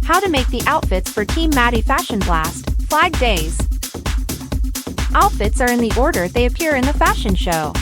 How to make the outfits for Team Maddie Fashion Blast, flag Daze. Outfits are in the order they appear in the fashion show.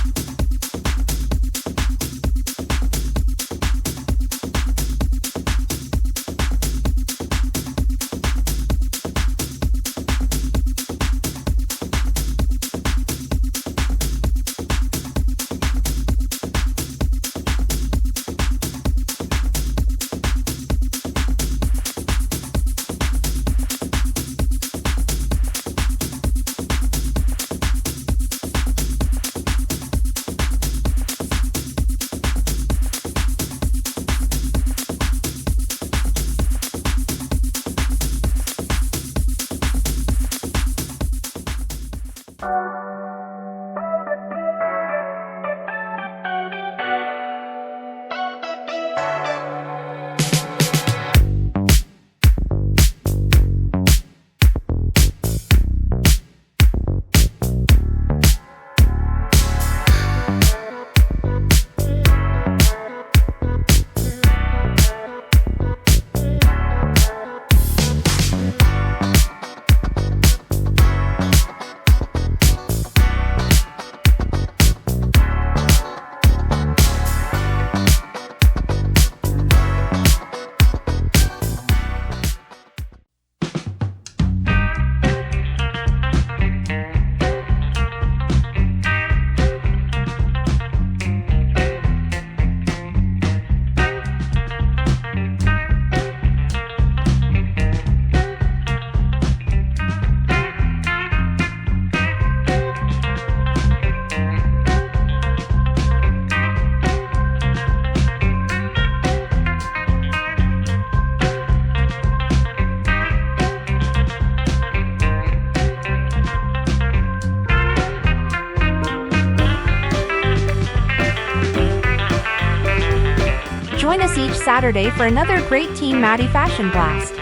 Join us each Saturday for another great Team Maddie Fashion Blast.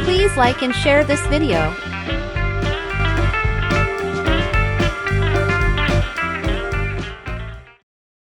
Please like and share this video.